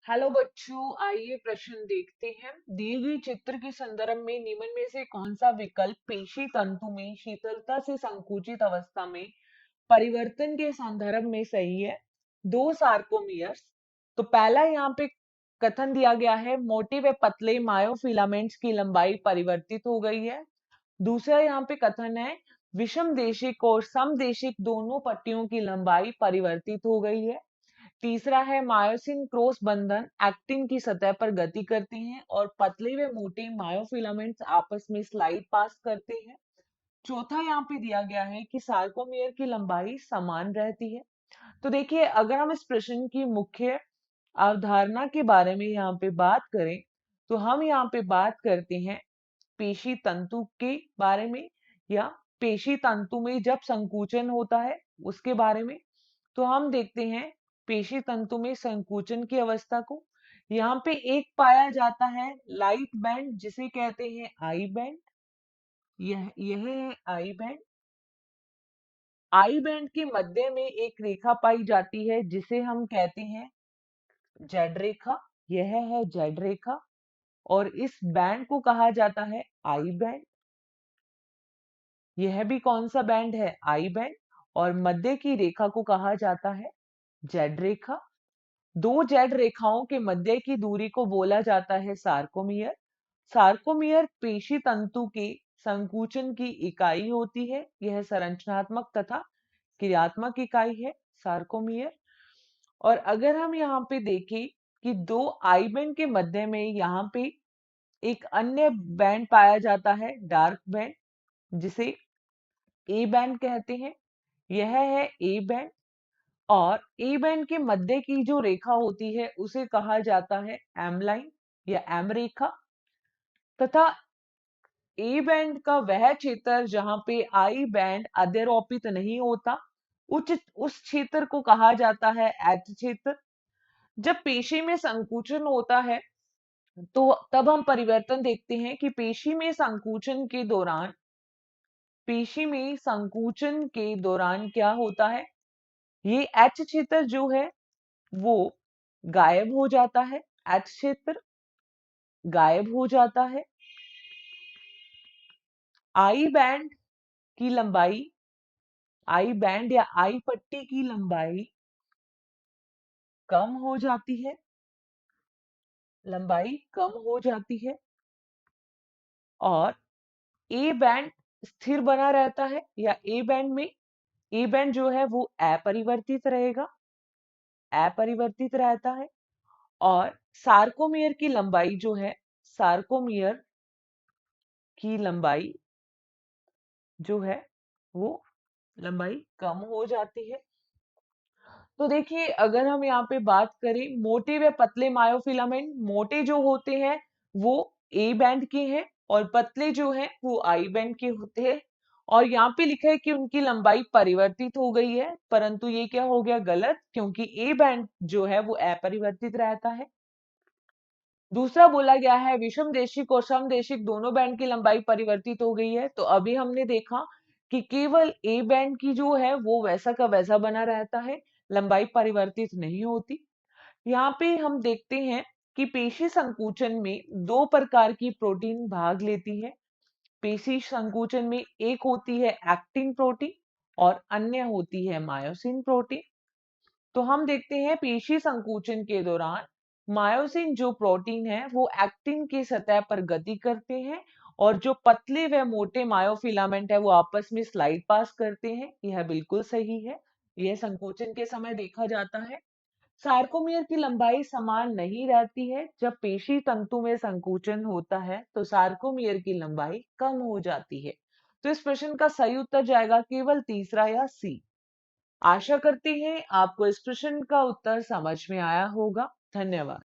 Hello बच्चों, आइए प्रश्न देखते हैं। दिए गए चित्र के संदर्भ में निम्न में से कौन सा विकल्प पेशी तंतु में शीतलता से संकुचित अवस्था में परिवर्तन के संदर्भ में सही है? दो सार्कोमियर्स। तो पहला यहाँ पे कथन दिया गया है, मोटे व पतले मायोफिलामेंट्स की लंबाई परिवर्तित हो गई है। दूसरा यहाँ पे कथन है, विषम देशिक और समदेशिक दोनों पट्टियों की लंबाई परिवर्तित हो गई है। तीसरा है, मायोसिन क्रॉस बंधन एक्टिन की सतह पर गति करते हैं और पतले व मोटे मायोफिलामेंट्स आपस में स्लाइड पास करते हैं। चौथा यहाँ पे दिया गया है कि सार्कोमेयर की लंबाई समान रहती है। तो देखिए, अगर हम इस प्रश्न की मुख्य अवधारणा के बारे में यहाँ पे बात करें, तो हम यहाँ पे बात करते हैं पेशी तंतु के बारे में, या पेशी तंतु में जब संकुचन होता है उसके बारे में। तो हम देखते हैं पेशी तंतु में संकुचन की अवस्था को। यहाँ पे एक पाया जाता है लाइट बैंड, जिसे कहते हैं आई बैंड। यह है आई बैंड। आई बैंड के मध्य में एक रेखा पाई जाती है जिसे हम कहते हैं जेड रेखा। यह है जेड रेखा और इस बैंड को कहा जाता है आई बैंड। यह भी कौन सा बैंड है? I band. और मध्य की रेखा को कहा जाता है जेड रेखा। दो जेड रेखाओं के मध्य की दूरी को बोला जाता है सार्कोमियर। सार्कोमियर पेशी तंतु के संकुचन की इकाई होती है। यह संरचनात्मक तथा क्रियात्मक इकाई है सार्कोमियर। और अगर हम यहाँ पे देखें कि दो आई बैंड के मध्य में यहाँ पे एक अन्य बैंड पाया जाता है, डार्क बैंड, जिसे ए बैंड कहते हैं। यह है ए बैंड। और ए बैंड के मध्य की जो रेखा होती है उसे कहा जाता है एम लाइन या एम रेखा। तथा ए बैंड का वह क्षेत्र जहां पे आई बैंड अध्यारोपित नहीं होता, उस क्षेत्र को कहा जाता है एच क्षेत्र। जब पेशी में संकुचन होता है तो तब हम परिवर्तन देखते हैं कि पेशी में संकुचन के दौरान क्या होता है। ये एच क्षेत्र जो है वो गायब हो जाता है। एच क्षेत्र गायब हो जाता है। आई बैंड की लंबाई, आई बैंड या आई पट्टी की लंबाई कम हो जाती है। लंबाई कम हो जाती है और ए बैंड स्थिर बना रहता है, या ए बैंड जो है वो अपरिवर्तित रहेगा, अपरिवर्तित रहता है। और सार्कोमियर की लंबाई जो है, सार्कोमियर की लंबाई जो है वो लंबाई कम हो जाती है। तो देखिए, अगर हम यहाँ पे बात करें मोटे व पतले मायोफिलामेंट, मोटे जो होते हैं वो ए बैंड के हैं और पतले जो हैं वो आई बैंड के होते हैं। और यहाँ पे लिखा है कि उनकी लंबाई परिवर्तित हो गई है, परंतु ये क्या हो गया? गलत, क्योंकि ए बैंड जो है वो अपरिवर्तित रहता है। दूसरा बोला गया है विषम देशिक और समदेशिक दोनों बैंड की लंबाई परिवर्तित हो गई है। तो अभी हमने देखा कि केवल ए बैंड की जो है वो वैसा का वैसा बना रहता है, लंबाई परिवर्तित नहीं होती। यहाँ पे हम देखते हैं कि पेशी संकुचन में दो प्रकार की प्रोटीन भाग लेती है। पेशी संकुचन में एक होती है एक्टिन प्रोटीन और अन्य होती है मायोसिन प्रोटीन। तो हम देखते हैं पेशी संकुचन के दौरान मायोसिन जो प्रोटीन है वो एक्टिन की सतह पर गति करते हैं और जो पतले व मोटे मायोफिलामेंट है वो आपस में स्लाइड पास करते हैं। यह बिल्कुल सही है, यह संकोचन के समय देखा जाता है। सार्कोमियर की लंबाई समान नहीं रहती है। जब पेशी तंतु में संकुचन होता है तो सार्कोमियर की लंबाई कम हो जाती है। तो इस प्रश्न का सही उत्तर जाएगा केवल तीसरा या सी। आशा करते हैं आपको इस प्रश्न का उत्तर समझ में आया होगा। धन्यवाद।